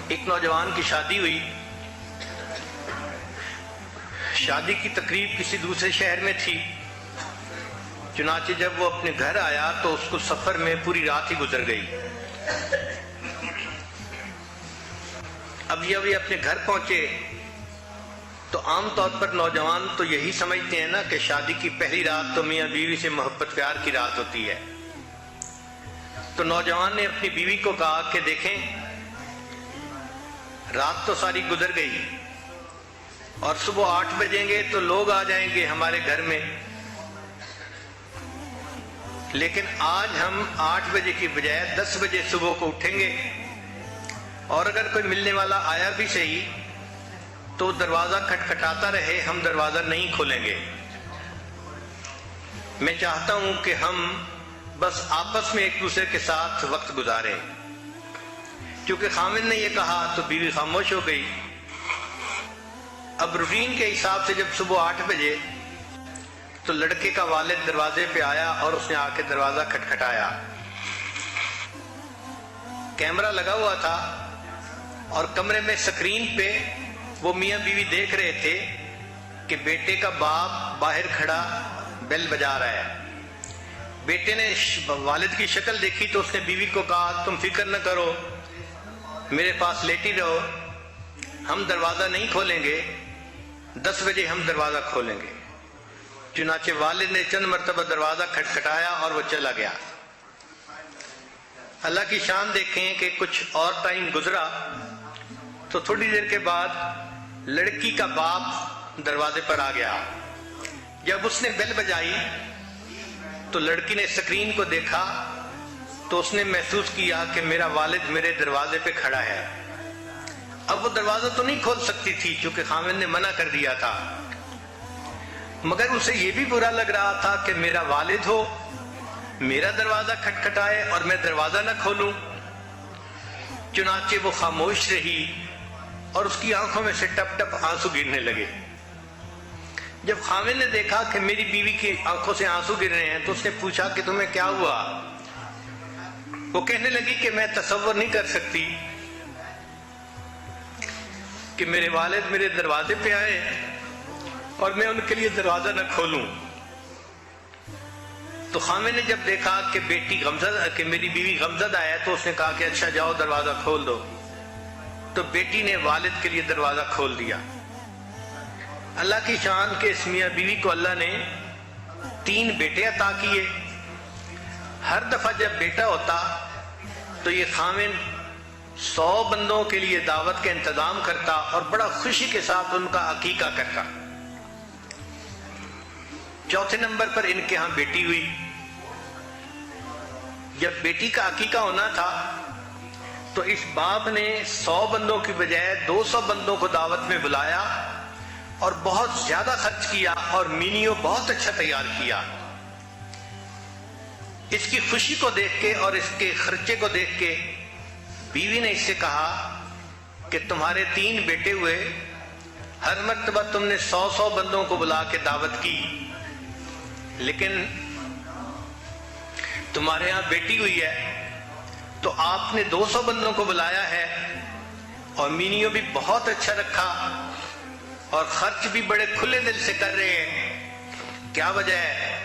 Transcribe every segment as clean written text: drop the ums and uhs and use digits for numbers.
ایک نوجوان کی شادی ہوئی. شادی کی تقریب کسی دوسرے شہر میں تھی. چنانچہ جب وہ اپنے گھر آیا تو اس کو سفر میں پوری رات ہی گزر گئی. اب جب یہ اپنے گھر پہنچے تو عام طور پر نوجوان تو یہی سمجھتے ہیں نا کہ شادی کی پہلی رات تو میاں بیوی سے محبت پیار کی رات ہوتی ہے. تو نوجوان نے اپنی بیوی کو کہا کہ دیکھیں رات تو ساری گزر گئی اور صبح 8 بجیں گے تو لوگ آ جائیں گے ہمارے گھر میں، لیکن آج ہم 8 بجے کی بجائے 10 بجے صبح کو اٹھیں گے، اور اگر کوئی ملنے والا آیا بھی صحیح تو دروازہ کھٹکھٹاتا رہے، ہم دروازہ نہیں کھولیں گے. میں چاہتا ہوں کہ ہم بس آپس میں ایک دوسرے کے ساتھ وقت گزاریں. کیونکہ خامن نے یہ کہا تو بیوی خاموش ہو گئی. اب روٹین کے حساب سے جب صبح 8 بجے تو لڑکے کا والد دروازے پہ آیا اور اس نے آ کے دروازہ کھٹکھٹایا. کیمرہ لگا ہوا تھا اور کمرے میں سکرین پہ وہ میاں بیوی دیکھ رہے تھے کہ بیٹے کا باپ باہر کھڑا بیل بجا رہا ہے. بیٹے نے والد کی شکل دیکھی تو اس نے بیوی کو کہا تم فکر نہ کرو، میرے پاس لیٹی رہو، ہم دروازہ نہیں کھولیں گے، 10 بجے ہم دروازہ کھولیں گے. چنانچہ والد نے چند مرتبہ دروازہ کھٹکھٹایا اور وہ چلا گیا. اللہ کی شان دیکھیں کہ کچھ اور ٹائم گزرا تو تھوڑی دیر کے بعد لڑکی کا باپ دروازے پر آ گیا. جب اس نے بیل بجائی تو لڑکی نے سکرین کو دیکھا تو اس نے محسوس کیا کہ میرا والد میرے دروازے پہ کھڑا ہے. اب وہ دروازہ تو نہیں کھول سکتی تھی چونکہ خامن نے منع کر دیا تھا، مگر اسے یہ بھی برا لگ رہا تھا کہ میرا والد ہو، میرا دروازہ کھٹکھٹائے اور میں دروازہ نہ کھولوں. چنانچہ وہ خاموش رہی اور اس کی آنکھوں میں سے ٹپ ٹپ آنسو گرنے لگے. جب خامن نے دیکھا کہ میری بیوی کی آنکھوں سے آنسو گر رہے ہیں تو اس نے پوچھا کہ تمہیں کیا ہوا؟ وہ کہنے لگی کہ میں تصور نہیں کر سکتی کہ میرے والد میرے دروازے پہ آئے اور میں ان کے لیے دروازہ نہ کھولوں. تو خامن نے جب دیکھا کہ میری بیوی غمزدہ ہے تو اس نے کہا کہ اچھا جاؤ دروازہ کھول دو. تو بیٹی نے والد کے لیے دروازہ کھول دیا. اللہ کی شان کے اس میاں بیوی کو اللہ نے 3 بیٹے عطا کیے. ہر دفعہ جب بیٹا ہوتا تو یہ خامن 100 بندوں کے لیے دعوت کا انتظام کرتا اور بڑا خوشی کے ساتھ ان کا عقیقہ کرتا. چوتھے نمبر پر ان کے ہاں بیٹی ہوئی. جب بیٹی کا عقیقہ ہونا تھا تو اس باپ نے 100 بندوں کی بجائے 200 بندوں کو دعوت میں بلایا اور بہت زیادہ خرچ کیا اور مینیو بہت اچھا تیار کیا. اس کی خوشی کو دیکھ کے اور اس کے خرچے کو دیکھ کے بیوی نے اس سے کہا کہ تمہارے 3 بیٹے ہوئے، ہر مرتبہ تم نے 100 بندوں کو بلا کے دعوت کی، لیکن تمہارے ہاں بیٹی ہوئی ہے تو آپ نے 200 بندوں کو بلایا ہے اور مینیو بھی بہت اچھا رکھا اور خرچ بھی بڑے کھلے دل سے کر رہے ہیں. کیا وجہ ہے؟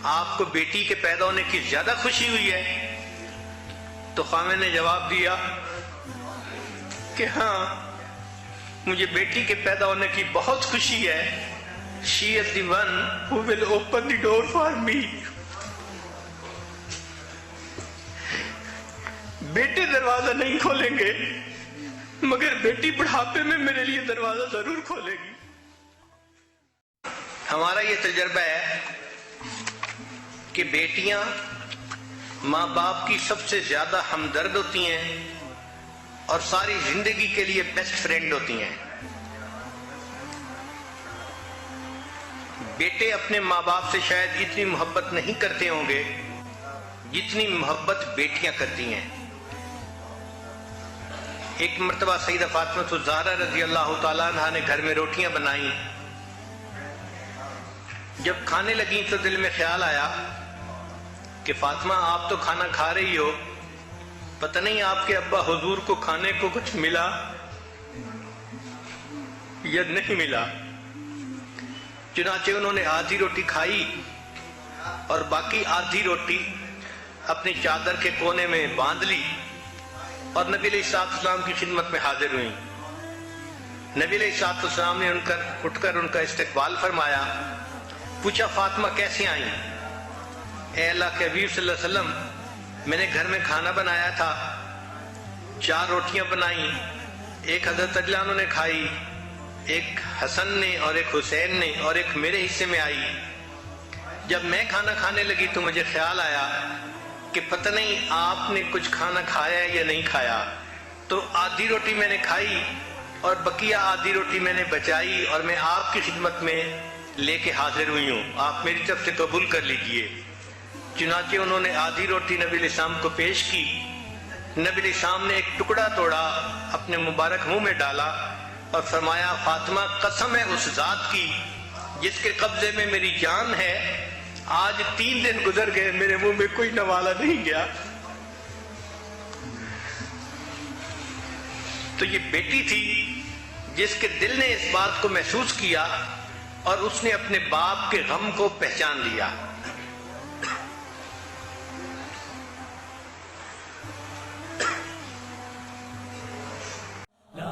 آپ کو بیٹی کے پیدا ہونے کی زیادہ خوشی ہوئی ہے؟ تو خامن نے جواب دیا کہ ہاں مجھے بیٹی کے پیدا ہونے کی بہت خوشی ہے. She is the one who will open the door for me. بیٹے دروازہ نہیں کھولیں گے مگر بیٹی بڑھاپے میں میرے لیے دروازہ ضرور کھولے گی. ہمارا یہ تجربہ ہے کہ بیٹیاں ماں باپ کی سب سے زیادہ ہمدرد ہوتی ہیں اور ساری زندگی کے لیے بیسٹ فرینڈ ہوتی ہیں. بیٹے اپنے ماں باپ سے شاید اتنی محبت نہیں کرتے ہوں گے جتنی محبت بیٹیاں کرتی ہیں. ایک مرتبہ سیدہ فاطمہ الزہرا رضی اللہ تعالیٰ عنہ نے گھر میں روٹیاں بنائیں. جب کھانے لگیں تو دل میں خیال آیا کہ فاطمہ آپ تو کھانا کھا رہی ہو پتہ نہیں آپ کے ابا حضور کو کھانے کو کچھ ملا یا نہیں ملا۔ چنانچہ انہوں نے آدھی روٹی کھائی اور باقی آدھی روٹی اپنی چادر کے کونے میں باندھ لی اور نبی علیہ السلام کی خدمت میں حاضر ہوئیں۔ نبی علیہ السلام نے اٹھ کر ان کا استقبال فرمایا، پوچھا فاطمہ کیسے آئیں؟ اے اللہ کے حبیب صلی اللہ علیہ وسلم، میں نے گھر میں کھانا بنایا تھا، 4 روٹیاں بنائیں، ایک حضرت اجلانوں نے کھائی، ایک حسن نے اور ایک حسین نے اور ایک میرے حصے میں آئی۔ جب میں کھانا کھانے لگی تو مجھے خیال آیا کہ پتہ نہیں آپ نے کچھ کھانا کھایا یا نہیں کھایا، تو آدھی روٹی میں نے کھائی اور بقیہ آدھی روٹی میں نے بچائی اور میں آپ کی خدمت میں لے کے حاضر ہوئی ہوں، آپ میری طرف سے قبول کر لیجئے۔ چنانچہ انہوں نے آدھی روٹی نبی علیہ السلام کو پیش کی۔ نبی علیہ السلام نے ایک ٹکڑا توڑا، اپنے مبارک منہ میں ڈالا اور فرمایا، فاطمہ قسم ہے اس ذات کی جس کے قبضے میں میری جان ہے، آج 3 دن گزر گئے میرے منہ میں کوئی نوالا نہیں گیا۔ تو یہ بیٹی تھی جس کے دل نے اس بات کو محسوس کیا اور اس نے اپنے باپ کے غم کو پہچان لیا۔ لا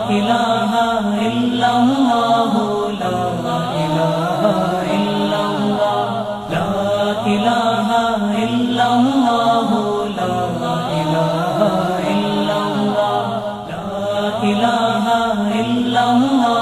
الہ الا اللہ، لا الہ الا اللہ، لا الہ الا اللہ، لا الہ الا اللہ، لا الہ الا اللہ۔